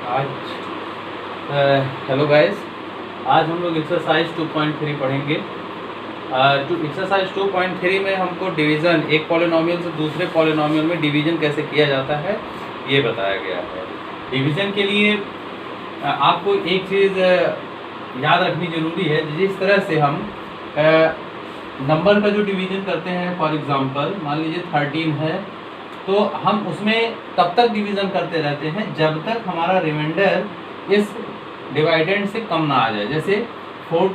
आज hello guys, आज हम लोग एक्सरसाइज 2.3 पढ़ेंगे। एक्सरसाइज 2.3 में हमको डिवीज़न, एक पॉलिनोमियल से दूसरे पॉलिनोमियल में डिवीज़न कैसे किया जाता है ये बताया गया है। डिवीज़न के लिए आपको एक चीज़ याद रखनी ज़रूरी है। जिस तरह से हम नंबर का जो डिवीज़न करते हैं, फॉर एग्ज़ाम्पल मान लीजिए 13 है, तो हम उसमें तब तक डिवीज़न करते रहते हैं जब तक हमारा रिमाइंडर इस डिवाइडेंड से कम ना आ जाए। जैसे 4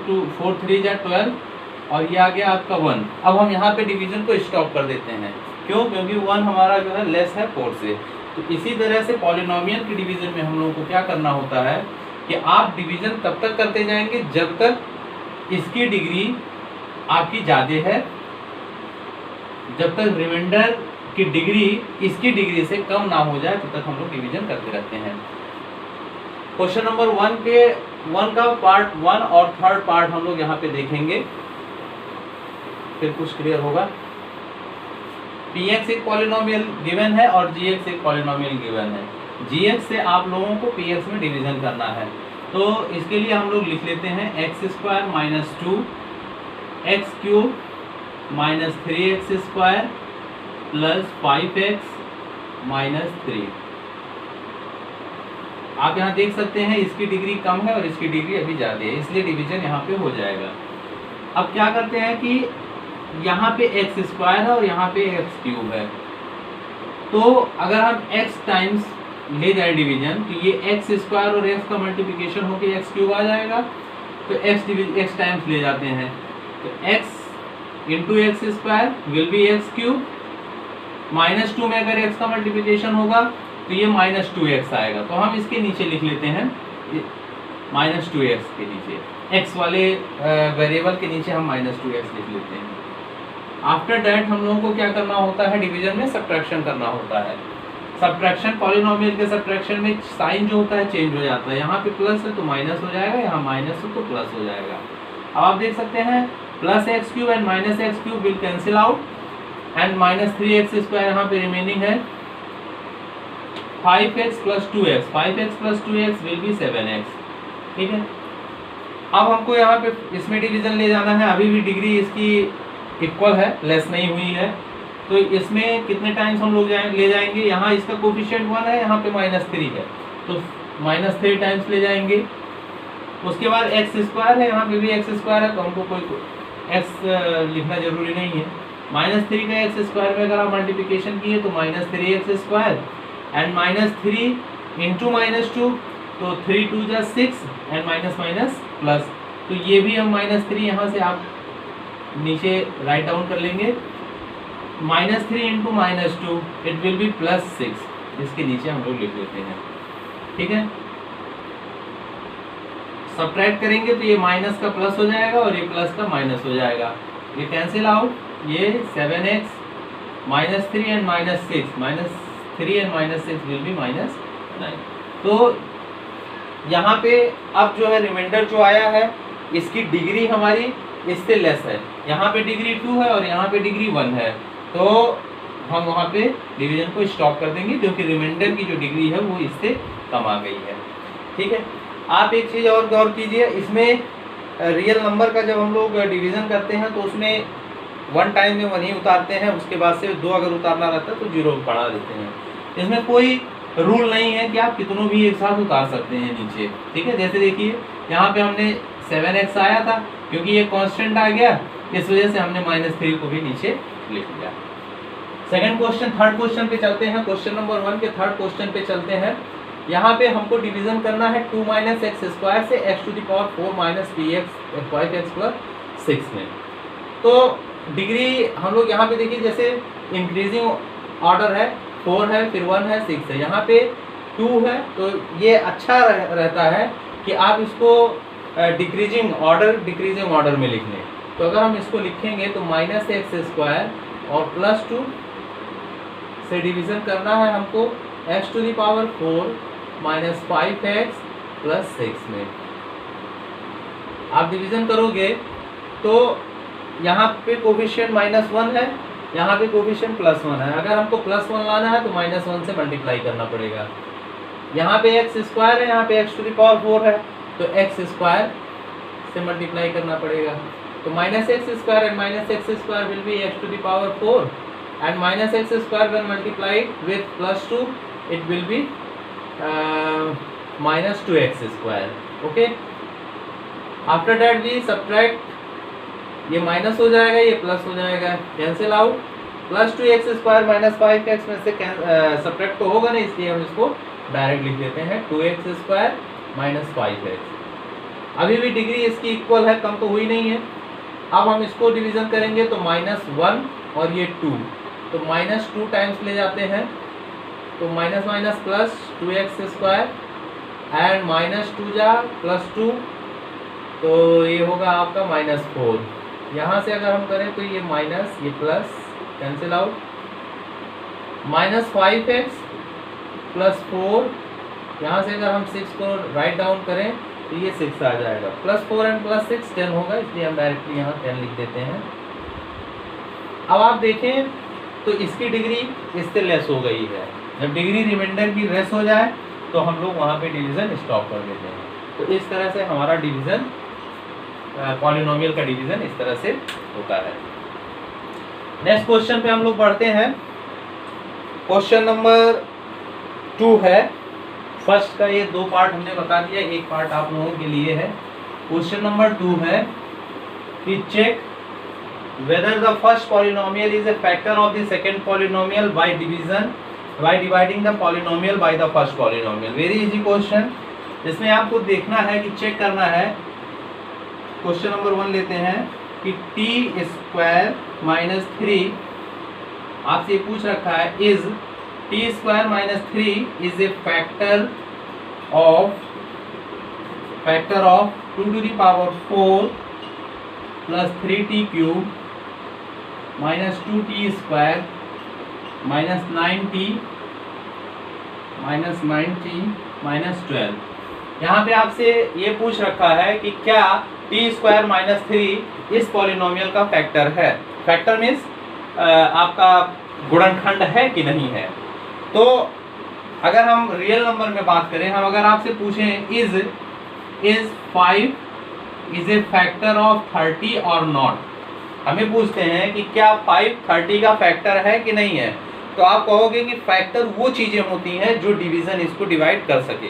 3 जा 12 और ये आ गया आपका 1। अब हम यहाँ पे डिवीज़न को स्टॉप कर देते हैं। क्यों? क्योंकि 1 हमारा जो है लेस है 4 से। तो इसी तरह से पॉलिनोमियल के डिवीज़न में हम लोगों को क्या करना होता है कि आप डिवीज़न तब तक करते जाएंगे जब तक इसकी डिग्री आपकी ज़्यादा है, जब तक रिमाइंडर की डिग्री इसकी डिग्री से कम ना हो जाए तब तक हम लोग डिवीजन करते रहते हैं। क्वेश्चन नंबर 1 का पार्ट 1 और थर्ड पार्ट हम लोग यहाँ पे देखेंगे, फिर कुछ क्लियर होगा। px एक पॉलिनोमियल गिवन है और gx एक पॉलिनोमियल गिवन है। gx से आप लोगों को px में डिवीजन करना है, तो इसके लिए हम लोग लिख लेते हैं x² - 2 x³ - 3x² plus 5x - 3। आप यहाँ देख सकते हैं इसकी डिग्री कम है और इसकी डिग्री अभी ज़्यादा है, इसलिए डिवीजन यहाँ पे हो जाएगा। अब क्या करते हैं कि यहाँ पे x² है और यहाँ पे x³ है, तो अगर हम x टाइम्स ले जाए डिवीजन तो ये x² और x का मल्टीप्लिकेशन होके x³ आ जाएगा। तो x टाइम्स ले जाते हैं तो x × x² will be x³ -2 में अगर x का मल्टीप्लिकेशन होगा तो ये -2x आएगा। तो हम इसके नीचे लिख लेते हैं -2x के नीचे, x वाले वेरिएबल के नीचे हम -2x लिख लेते हैं। आफ्टर दैट हम लोगों को क्या करना होता है, डिवीजन में सब्ट्रैक्शन करना होता है। सब्ट्रैक्शन, पॉलिनोमियल के सब्ट्रैक्शन में साइन जो होता है चेंज हो जाता है। यहाँ पे प्लस है तो माइनस हो जाएगा, यहाँ माइनस हो तो प्लस हो जाएगा। अब आप देख सकते हैं +x³ and -x³ will cancel out and -3x² यहाँ पे रिमेनिंग है। 5x + 2x, 5x + 2x will be 7x। ठीक है, अब हमको यहाँ पे इसमें डिवीजन ले जाना है। अभी भी डिग्री इसकी इक्वल है, लेस नहीं हुई है, तो इसमें कितने टाइम्स हम लोग ले जाएंगे। यहाँ इसका कोफिशिएंट 1 है, यहाँ पे -3 है, तो -3 टाइम्स ले जाएंगे। उसके बाद x² है, यहाँ पे भी x² है, तो हमको कोई x लिखना जरूरी नहीं है। -3 का x² में अगर आप मल्टीप्लिकेशन किए तो -3x² एंड -3 × -2 तो 3 2 जा 6 एंड माइनस प्लस, तो ये भी हम -3 यहाँ से आप नीचे राइट डाउन कर लेंगे। -3 × -2 इट विल बी +6, इसके नीचे हम लोग लिख लेते हैं। ठीक है, सब्ट्रैक्ट करेंगे तो ये माइनस का प्लस हो जाएगा और ये प्लस का माइनस हो जाएगा, ये कैंसिल आउट। ये 7x -3 and -6, -3 and -6 will be -9। तो यहाँ पे अब जो है रिमाइंडर जो आया है इसकी डिग्री हमारी इससे लेस है। यहाँ पे डिग्री 2 है और यहाँ पे डिग्री 1 है, तो हम वहाँ पे डिवीजन को स्टॉप कर देंगे क्योंकि रिमाइंडर की जो डिग्री है वो इससे कम आ गई है। ठीक है, आप एक चीज़ और गौर कीजिए, इसमें रियल नंबर का जब हम लोग डिवीज़न करते हैं तो उसमें 1 टाइम में 1 ही उतारते हैं, उसके बाद से 2 अगर उतारना रहता है तो 0 बढ़ा देते हैं। इसमें कोई रूल नहीं है कि आप कितनों भी एक साथ उतार सकते हैं नीचे। ठीक है, जैसे देखिए यहाँ पे हमने 7x आया था, क्योंकि ये कांस्टेंट आ गया इस वजह से हमने -3 को भी नीचे लिख लिया। सेकंड क्वेश्चन, थर्ड क्वेश्चन पे चलते हैं। क्वेश्चन नंबर 1 के थर्ड क्वेश्चन पे चलते हैं। यहाँ पे हमको डिवीजन करना है 2 - x² से x⁴ - 5x + 6 में। तो डिग्री हम लोग यहाँ पे देखिए, जैसे इंक्रीजिंग ऑर्डर है, 4 है, फिर 1 है, 6 है, यहाँ पे 2 है, तो ये अच्छा रहता है कि आप इसको डिक्रीजिंग ऑर्डर में लिख लें। तो अगर हम इसको लिखेंगे तो -x² और +2 से डिवीजन करना है हमको x⁴ - 5x + 6 में। आप डिवीजन करोगे तो यहाँ पे कोफिशिएंट -1 है, यहाँ पे कोफिशिएंट +1 है। अगर हमको +1 लाना है तो -1 से मल्टीप्लाई करना पड़ेगा। यहाँ पे एक्स स्क्वायर है, यहाँ पे एक्स टू द पावर 4 है, तो एक्स स्क्वायर से मल्टीप्लाई करना पड़ेगा। तो minus x square and minus x square will be x to the power 4 and minus x square when multiplied with plus 2 it will be minus 2x square. Okay, after that we subtract, ये minus हो जाएगा, ये plus हो जाएगा, cancel out, plus 2x square minus 5x में से subtract तो होगा नहीं, इसलिए हम इसको डायरेक्ट लिख देते हैं 2x स्क्वायर माइनस 5x। अभी भी डिग्री इसकी इक्वल है, कम तो हुई नहीं है। अब हम इसको डिवीजन करेंगे तो -1 और ये 2, तो -2 टाइम्स ले जाते हैं, तो minus minus plus 2x square and -2 जा +2, तो ये होगा आपका -4। यहाँ से अगर हम करें तो ये माइनस, ये प्लस, कैंसिल आउट, -5x + 4, यहाँ से अगर हम 6 को राइट डाउन करें तो ये 6 आ जाएगा, +4 एंड +6 10 होगा, इसलिए हम डायरेक्टली यहाँ 10 लिख देते हैं। अब आप देखें तो इसकी डिग्री इससे लेस हो गई है। जब डिग्री रिमाइंडर की लेस हो जाए तो हम लोग वहाँ पे डिवीज़न स्टॉप कर देते हैं। तो इस तरह से हमारा डिवीज़न, पॉलिनोमियल का डिवीज़न इस तरह से होता है। नेक्स्ट क्वेश्चन पे हम लोग बढ़ते हैं। क्वेश्चन नंबर 2 है। फर्स्ट का ये 2 पार्ट हमने बता दिया, एक पार्ट आप लोगों के लिए है। क्वेश्चन नंबर 2 है कि check whether the first polynomial is a factor of the second polynomial by dividing the polynomial by the first polynomial। Very easy question. इसमें आपको देखना है कि चेक करना है। क्वेश्चन नंबर 1 लेते हैं कि t² - 3 आपसे पूछ रखा है, is t² - 3 is a factor of 2 to the power 4 plus 3t³ -2t² -9t -12। यहाँ पे आपसे ये पूछ रखा है कि क्या t² - 3 इस पॉलिनोमियल का फैक्टर है। फैक्टर मीन्स आपका गुणनखंड है कि नहीं है। तो अगर हम रियल नंबर में बात करें, हम अगर आपसे पूछें is 5 is a factor of 30 और नॉट, हमें पूछते हैं कि क्या 5 30 का फैक्टर है कि नहीं है, तो आप कहोगे कि फैक्टर वो चीज़ें होती हैं जो डिवीज़न इसको डिवाइड कर सके।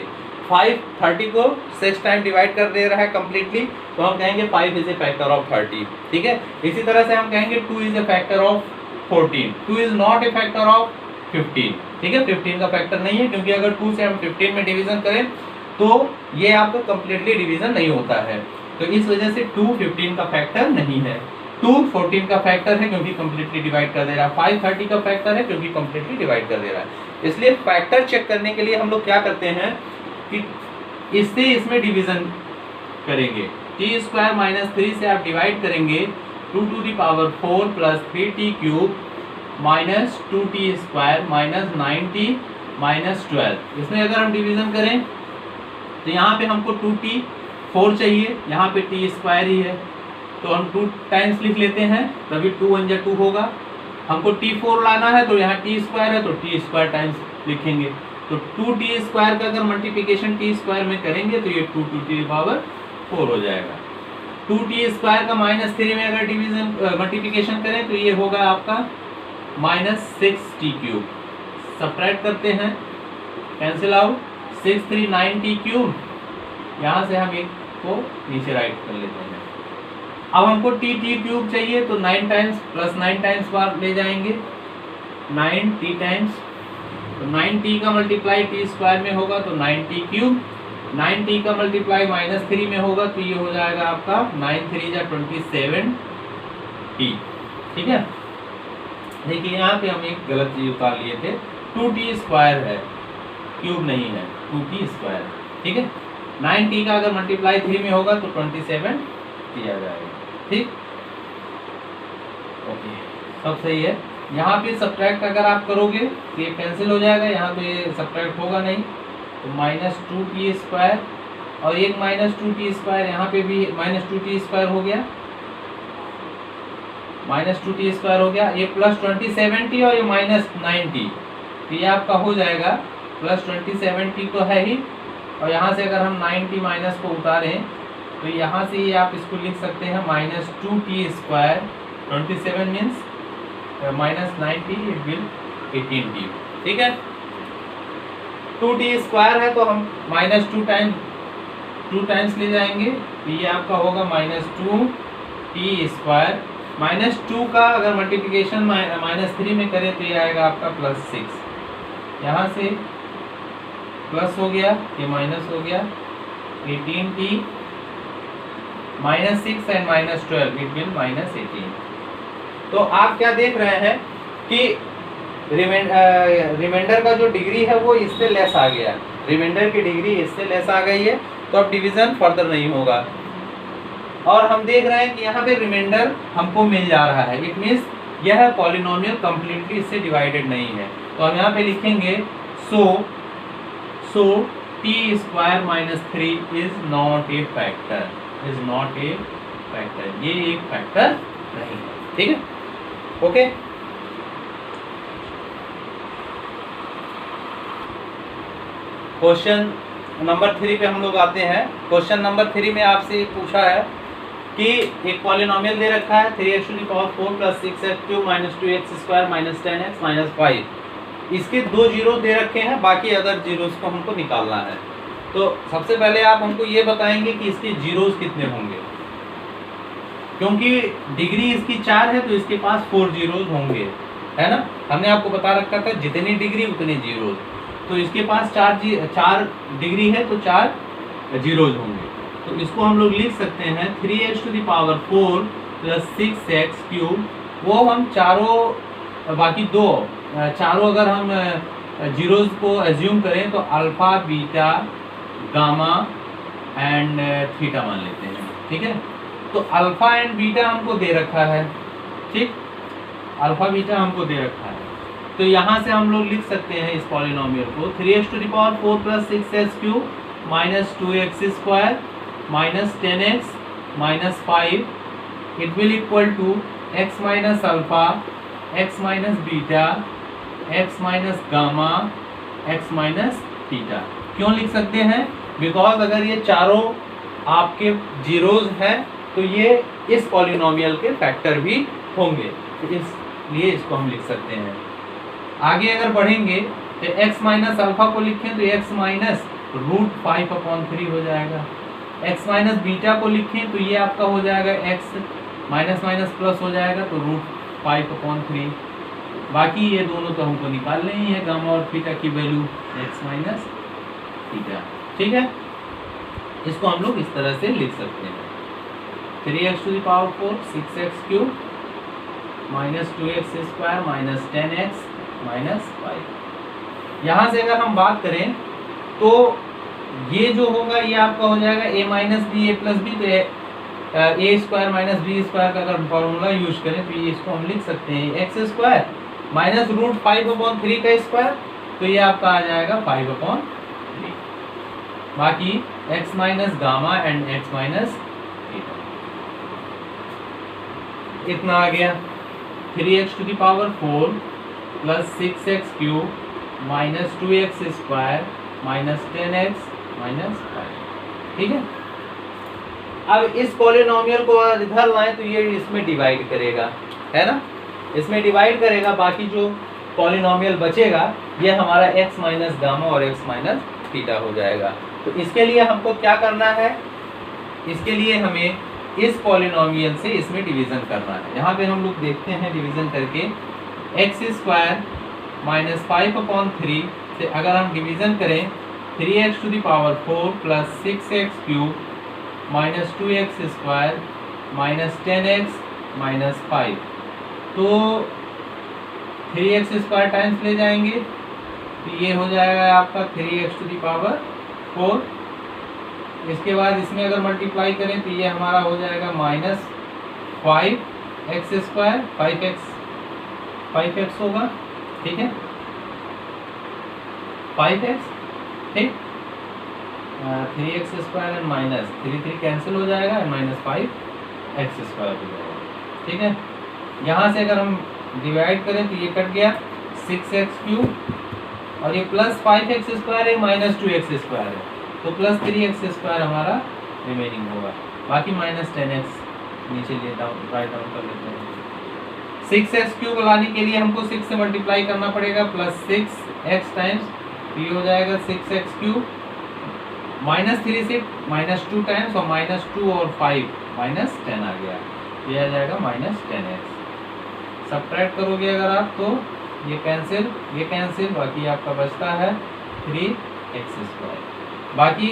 5 30 को 6 टाइम डिवाइड कर दे रहा है कम्प्लीटली, तो हम कहेंगे 5 इज ए फैक्टर ऑफ 30। ठीक है, इसी तरह से हम कहेंगे 2 is a factor of 14, 2 is not a factor of 15। ठीक है, 15 का फैक्टर नहीं है, क्योंकि अगर 2 से हम 15 में डिवीज़न करें तो ये आपका कम्प्लीटली डिवीज़न नहीं होता है। तो इस वजह से 2 15 का फैक्टर नहीं है। 2 14 का फैक्टर है क्योंकि कम्प्लीटली डिवाइड कर दे रहा है। 5 30 का फैक्टर है क्योंकि कम्प्लीटली डिवाइड कर दे रहा है। इसलिए फैक्टर चेक करने के लिए हम लोग क्या करते हैं कि इससे इसमें डिवीज़न करेंगे। t² - 3 से आप डिवाइड करेंगे 2 to the power 4 plus 3t³ -2t² -9t -12। इसमें अगर हम डिवीज़न करें तो यहाँ पे हमको 2t4 चाहिए, यहाँ पे t² ही है, तो हम 2 टाइम्स लिख लेते हैं, तभी 2 1 जा 2 होगा। हमको t4 लाना है तो यहाँ t² है तो t² टाइम्स लिखेंगे, तो 2t² का अगर मल्टीप्लिकेशन t² में करेंगे तो ये 2 to the power 4 हो जाएगा। 2t² का -3 में अगर डिवीजन मल्टीप्लिकेशन करें तो ये होगा आपका -6t³। सब्ट्रैक्ट करते हैं, कैंसिल आउट, 6 3 9t³। यहाँ से हम एक को नीचे राइट कर लेते हैं। अब हमको t³ चाहिए तो 9 टाइम्स प्लस 9 टाइम्स बार ले जाएंगे, 9t टाइम्स, तो 9t का मल्टीप्लाई t² में होगा तो 9t³, 9t का मल्टीप्लाई -3 में होगा तो ये हो जाएगा आपका 9 3 जा 27t। ठीक है, देखिए यहाँ पे हम एक गलत चीज उतार लिए थे, 2t² है, क्यूब नहीं है, 2t²। ठीक है, 9t का अगर मल्टीप्लाई 3 में होगा तो 27t आ जाएगा। ठीक, ओके, सब सही है। यहाँ पे सब्ट्रैक्ट अगर आप करोगे तो ये कैंसिल हो जाएगा, यहाँ तो ये सब्ट्रैक्ट होगा नहीं, तो -2t² और एक -2t², यहाँ पे भी -2t² हो गया, -2t² हो गया, ये +27t और ये -9t, तो ये आपका हो जाएगा प्लस 27t तो है ही, और यहाँ से अगर हम 9t माइनस को उतारें तो यहाँ से ये आप इसको लिख सकते हैं minus 2t square, 27 means minus 9t, it will 18t। ठीक है, 2t स्क्वायर है तो हम माइनस 2 टाइम्स ले जाएंगे, तो ये आपका होगा माइनस 2t स्क्वायर। माइनस 2 का अगर मल्टीप्लिकेशन माइनस 3 में करें तो ये आएगा आपका प्लस 6। यहाँ से प्लस हो गया, ये माइनस हो गया, 18t minus 6 and minus 12, it will minus 18। तो आप क्या देख रहे हैं कि रिमाइंडर का जो डिग्री है वो इससे लेस आ गया, रिमाइंडर की डिग्री इससे लेस आ गई है, तो अब डिवीजन फर्दर नहीं होगा। और हम देख रहे हैं कि यहाँ पे रिमाइंडर हमको मिल जा रहा है, इट मीन्स यह पॉलिनोमियल कंप्लीटली इससे डिवाइडेड नहीं है। तो हम यहाँ पे लिखेंगे सो t square minus 3 is not a factor, is not a factor, ये एक फैक्टर नहीं है। ठीक है, ओके। क्वेश्चन नंबर 3 पे हम लोग आते हैं। क्वेश्चन नंबर 3 में आपसे पूछा है कि एक पॉलिनोमियल दे रखा है 3x⁴ + 6x³ - 2x² - 10x - 5। इसके 2 जीरो दे रखे हैं, बाकी अदर जीरोस को हमको निकालना है। तो सबसे पहले आप हमको ये बताएंगे कि इसके जीरोस कितने होंगे, क्योंकि डिग्री इसकी 4 है तो इसके पास 4 जीरोस होंगे, है ना। हमने आपको बता रखा था जितनी डिग्री उतने जीरोस, तो इसके पास 4 डिग्री है तो 4 जीरोस होंगे। तो इसको हम लोग लिख सकते हैं 3x⁴ + 6x³। वो हम चारों, बाकी दो चारों अगर हम जीरोस को एज्यूम करें तो alpha, beta, gamma and theta मान लेते हैं। ठीक है, तो अल्फा एंड बीटा हमको दे रखा है, ठीक, अल्फा बीटा हमको दे रखा है। तो यहाँ से हम लोग लिख सकते हैं इस पॉलिनोमियल को 3x⁴ + 6x³ - 2x² - 10x - 5, it will equal to x - alpha, x - beta, x - gamma, x - theta. क्यों लिख सकते हैं? बिकॉज अगर ये चारों आपके जीरोज हैं तो ये इस पॉलिनोमियल के फैक्टर भी होंगे, तो इसलिए इसको हम लिख सकते हैं। आगे अगर बढ़ेंगे तो x - अल्फा को लिखें तो x -√5/3 हो जाएगा। x - बीटा को लिखें तो ये आपका हो जाएगा x माइनस प्लस हो जाएगा तो √5/3। बाकी ये दोनों तो हमको निकालने ही है, गामा और थीटा की वैल्यू, x - थीटा। ठीक है, इसको हम लोग इस तरह से लिख सकते हैं 3x⁴ 6x³ - 2x² - 10x - 5। यहाँ से अगर हम बात करें तो ये जो होगा ये आपका हो जाएगा a - b a + b, तो a² - b² का अगर फॉर्मूला यूज करें तो ये इसको हम लिख सकते हैं x² -√5/3 का स्क्वायर, तो ये आपका आ जाएगा 5/3। बाकी x - gamma and x - theta, इतना आ गया। 3x⁴ + 6x³ - 2x² - 10x - 5। ठीक है, अब इस पॉलिनोमियल को इधर लाएं तो ये इसमें डिवाइड करेगा, है ना, इसमें डिवाइड करेगा। बाकी जो पॉलिनोमियल बचेगा ये हमारा x - गामा और x - थीटा हो जाएगा। तो इसके लिए हमको क्या करना है, इसके लिए हमें इस पॉलिनोमियल से इसमें डिवीजन करना है। यहाँ पे हम लोग देखते हैं डिवीजन करके, x² - 5/3 से अगर हम डिवीजन करें 3x⁴ + 6x³ - 2x² - 10x - 5, तो 3x² टाइम्स ले जाएंगे तो ये हो जाएगा आपका 3x⁴। इसके बाद इसमें अगर मल्टीप्लाई करें तो ये हमारा हो जाएगा -5x² 5x होगा। ठीक है, 5x, ठीक, 3x² एंड माइनस 3 कैंसिल हो जाएगा, -5x² हो जाएगा। ठीक है, यहाँ से अगर हम डिवाइड करें तो ये कट गया 6x³ और ये प्लस 5x² है माइनस 2x² है, तो प्लस 3x² हमारा रिमेनिंग होगा, बाकी माइनस 10x नीचे ले डाउन राइट डाउन कर लेते हैं। 6x³ लाने के लिए हमको 6 से मल्टीप्लाई करना पड़ेगा, प्लस 6x टाइम्स ये हो जाएगा 6x³ माइनस 3 से माइनस 2 टाइम्स और माइनस 2 और 5 माइनस 10 आ गया, ये आ जाएगा माइनस 10x। सब्ट्रैक्ट करोगे अगर आप तो ये कैंसिल, बाकी आपका बचता है 3x², बाकी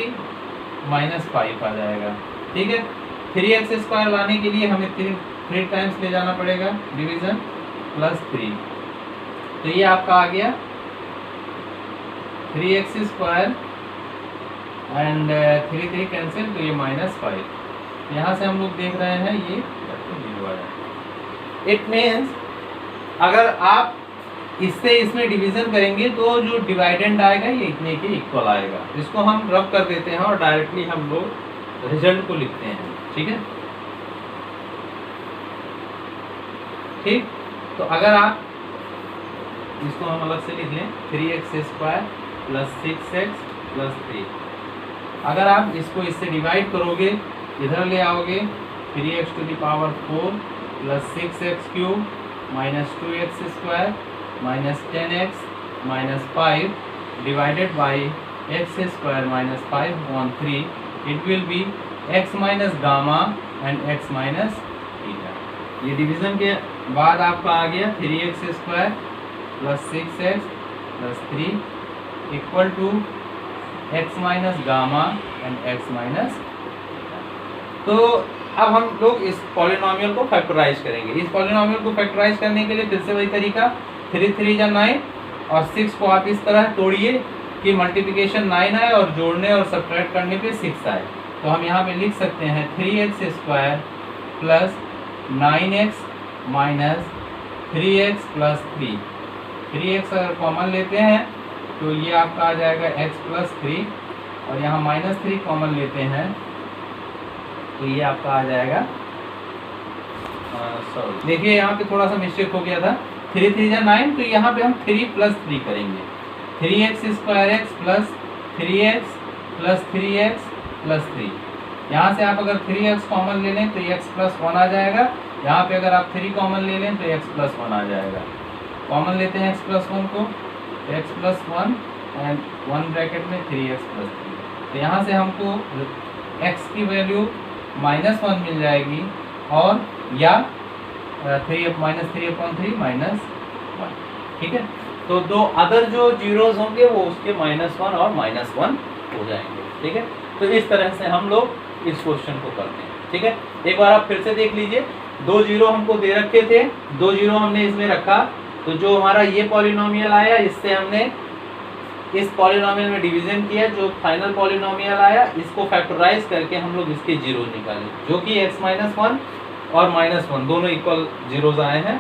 माइनस 5 आ जाएगा। ठीक है, 3x² लाने के लिए हमें 3 टाइम्स ले जाना पड़ेगा डिवीजन, प्लस 3, तो ये आपका आ गया 3x² एंड 3 कैंसिल, तो ये माइनस 5। यहाँ से हम लोग देख रहे हैं ये 0 आया। इट मीन्स अगर आप इससे इसमें डिवीजन करेंगे तो जो डिवाइडेंड आएगा ये इतने के इक्वल आएगा। इसको हम रब कर देते हैं और डायरेक्टली हम लोग रिजल्ट को लिखते हैं। ठीक है, ठीक, तो अगर आप इसको हम अलग से लिख लें 3x² प्लस 6x प्लस 3, अगर आप इसको इससे डिवाइड करोगे, इधर ले आओगे 3x⁴ plus 6x³ minus 2x² minus 10x minus 5 divided by x² minus 5/3, it will be x minus gamma and x minus theta. ये डिवीजन के बाद आपका आ गया 3x² plus 6x plus 3 equal to x minus gamma and x minus. तो अब हम लोग इस पॉलिनोमियल को फैक्टराइज करेंगे। इस पॉलिनोमियल को फैक्टराइज करने के लिए फिर से वही तरीका, 3 3 जा 9 और 6 को आप इस तरह तोड़िए कि मल्टीप्लिकेशन 9 आए और जोड़ने और सब्ट्रैक्ट करने पे 6 आए। तो हम यहाँ पे लिख सकते हैं 3x² plus 9x minus 3x plus 3। 3x अगर कॉमन लेते हैं तो ये आपका आ जाएगा x प्लस 3, और यहाँ माइनस 3 कॉमन लेते हैं तो ये आपका आ जाएगा, सॉरी देखिए यहाँ पे थोड़ा सा मिस्टेक हो गया था, 3 3 जा 9, तो यहाँ पे हम 3 प्लस 3 करेंगे, 3x² plus 3x plus 3x plus 3। यहाँ से आप अगर 3x कॉमन ले लें तो x प्लस 1 आ जाएगा, यहाँ पे अगर आप 3 कॉमन ले लें तो x प्लस 1 आ जाएगा। कॉमन लेते हैं x प्लस 1 को, x प्लस 1 एंड 1 ब्रैकेट में 3x प्लस 3, तो यहाँ से हमको x की वैल्यू -1 मिल जाएगी और या 3 माइनस 3/3 माइनस 1। ठीक है, तो दो अदर जो जीरोज होंगे वो उसके -1 और -1 हो जाएंगे। ठीक है, तो इस तरह से हम लोग इस क्वेश्चन को करते हैं। ठीक है, एक बार आप फिर से देख लीजिए, 2 जीरो हमको दे रखे थे, 2 जीरो हमने इसमें रखा, तो जो हमारा ये पॉलिनोमियल आया इससे हमने इस पॉलिनोमियल में डिवीजन किया, जो फाइनल पॉलिनोमियल आया इसको फैक्टराइज करके हम लोग इसके जीरो निकाले, जो कि x-1 और -1 दोनों इक्वल जीरोज आए हैं।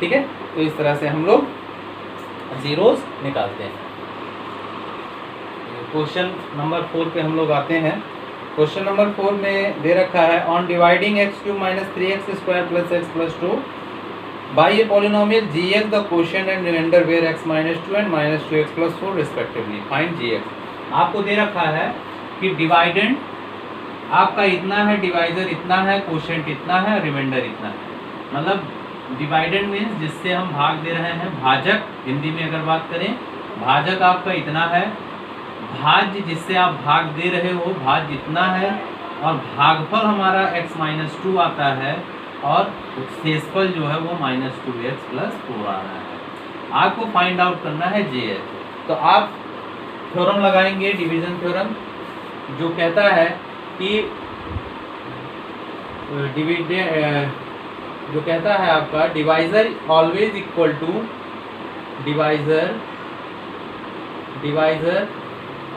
ठीक है, तो इस तरह से हम लोग जीरोज निकालते हैं। क्वेश्चन नंबर 4 पे हम लोग आते हैं। क्वेश्चन नंबर 4 में दे रखा है on dividing x³ minus 3x² plus x plus 2 by a polynomial gx the quotient and remainder where x minus 2 and minus 2x plus 4 respectively, find gx। आपको दे रखा है कि डिवाइडेंड आपका इतना है, डिवाइजर इतना है, क्वोशिएंट इतना है, रिमाइंडर इतना है। मतलब डिवाइडेंड मीन्स जिससे हम भाग दे रहे हैं, भाजक हिंदी में अगर बात करें, भाजक आपका इतना है, भाज्य जिससे आप भाग दे रहे हो भाज्य इतना है, और भागफल हमारा x-2 आता है और शेषफल जो है वो -2x प्लस 4 आ रहा है। आपको फाइंड आउट करना है jx। तो आप थ्योरम लगाएंगे, डिवीजन थ्योरम, जो कहता है कि जो कहता है आपका divisor always equal to divisor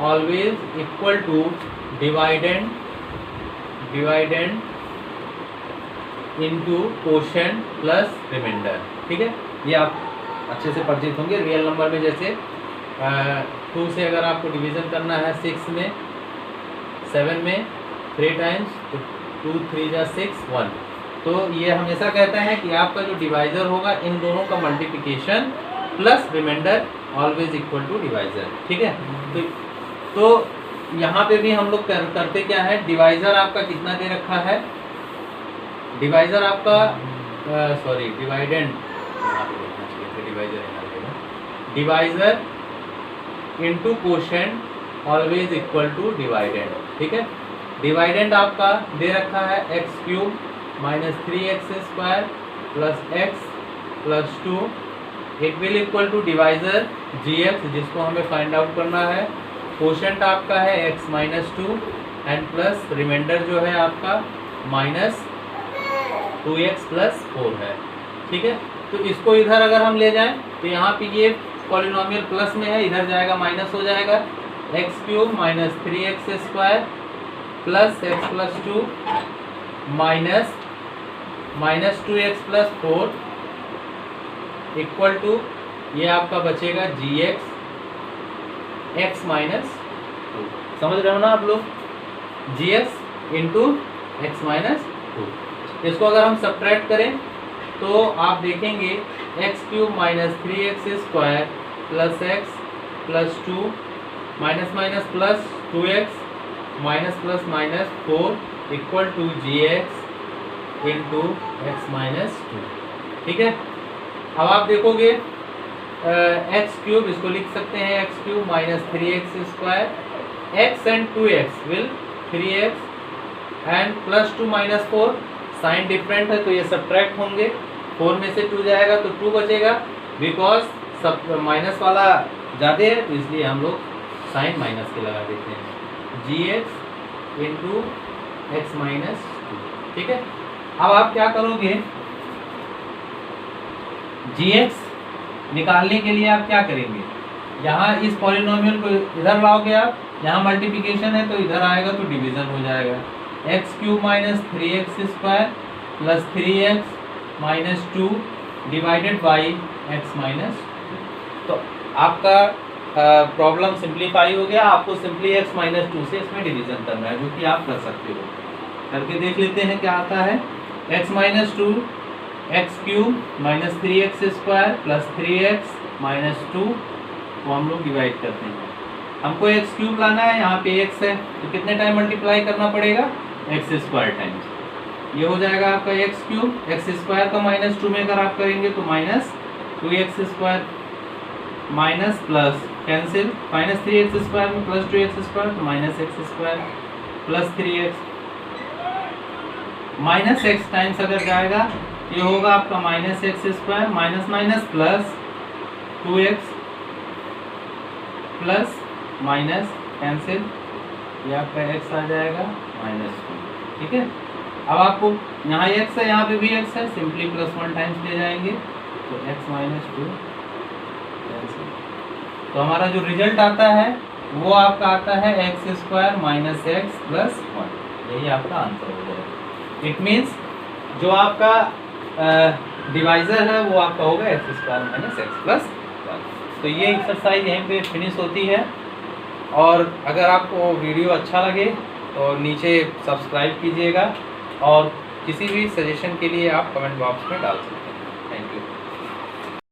always equal to dividend into quotient plus remainder. ठीक है, ये आप अच्छे से परिचित होंगे। रियल नंबर में जैसे 2 से अगर आपको डिवीजन करना है 6 में 7 में 3 टाइम्स, तो 2 3 जा 6 1, तो ये हमेशा कहता है कि आपका जो डिवाइजर होगा इन दोनों का multiplication plus remainder always equal to divisor. ठीक है, तो यहाँ पे भी हम लोग करते क्या है, डिवाइजर आपका कितना दे रखा है, डिवाइजर आपका सॉरी डिवाइडेंड यहाँ पे देखना चाहिए, डिवाइजर यहाँ रहेगा, divisor into quotient always equal to dividend. ठीक है, डिवाइडेंड आपका दे रखा है x cube minus 3x square plus x plus 2, it will equal to divisor gx जिसको हमें फाइंड आउट करना है, कोशेंट आपका है x minus 2 and plus remainder जो है आपका माइनस 2x प्लस 4 है। ठीक है, तो इसको इधर अगर हम ले जाएं तो यहाँ पे ये पॉलिनोमियल प्लस में है, इधर जाएगा माइनस हो जाएगा, x cube minus 3x square plus x plus 2 minus 2x plus 4 equal to ये आपका बचेगा gx x माइनस 2। समझ रहे हो ना आप लोग, gx इंटू एक्स माइनस 2। इसको अगर हम सब्ट्रैक्ट करें तो आप देखेंगे x cube minus 3x square plus x plus 2 minus minus plus 2x minus plus minus 4 equal to gx into x minus 2। ठीक है, अब आप देखोगे एक्स क्यूब, इसको लिख सकते हैं x cube minus 3x square, x and 2x will 3x and plus 2 minus 4, sign different है तो ये सब्ट्रैक्ट होंगे, 4 में से 2 जाएगा तो 2 बचेगा, बिकॉज सब माइनस वाला ज़्यादा है तो इसलिए हम लोग साइन माइनस के लगा देते हैं, gx इंटू एक्स माइनस 2। ठीक है, अब आप क्या करोगे, gx निकालने के लिए आप क्या करेंगे, यहाँ इस पॉलिनोमियल को इधर लाओगे आप, यहाँ मल्टीप्लिकेशन है तो इधर आएगा तो डिवीजन हो जाएगा, x cube minus 3x square plus 3x minus 2 divided by x minus 2। तो आपका प्रॉब्लम सिंप्लीफाई हो गया, आपको सिंपली एक्स माइनस 2 से इसमें डिवीजन करना है, जो कि आप कर सकते हो। करके देख लेते हैं क्या आता है, x minus 2 x cube minus 3x square plus 3x minus 2 को हम लोग डिवाइड करते हैं, हमको एक्स क्यूब लाना है, यहाँ पे x है तो कितने टाइम मल्टीप्लाई करना पड़ेगा, एक्स स्क्वायर टाइम्स, ये हो जाएगा आपका एक्स क्यूब, एक्स स्क्वायर का माइनस 2 में अगर आप करेंगे तो minus 2x square minus plus cancel, minus 3x square में प्लस 2x स्क्वायर तो minus x square plus 3x minus x times अगर जाएगा ये होगा आपका minus x square minus minus plus 2x plus minus cancel, ये आपका x आ जाएगा माइनस 2। ठीक है, अब आपको यहाँ x है, यहाँ पे भी x है, सिंपली प्लस 1 टाइम्स ले जाएंगे तो x माइनस 2 कैंसिल, तो हमारा जो रिजल्ट आता है वो आपका आता है x square minus x plus 1, यही आपका आंसर हो जाएगा। इट मीन्स जो आपका डिवाइजर है वो आपका होगा x square minus x plus 1। तो ये एक्सरसाइज यहीं पे फिनिश होती है, और अगर आपको वीडियो अच्छा लगे तो नीचे सब्सक्राइब कीजिएगा, और किसी भी सजेशन के लिए आप कमेंट बॉक्स में डाल सकते हैं।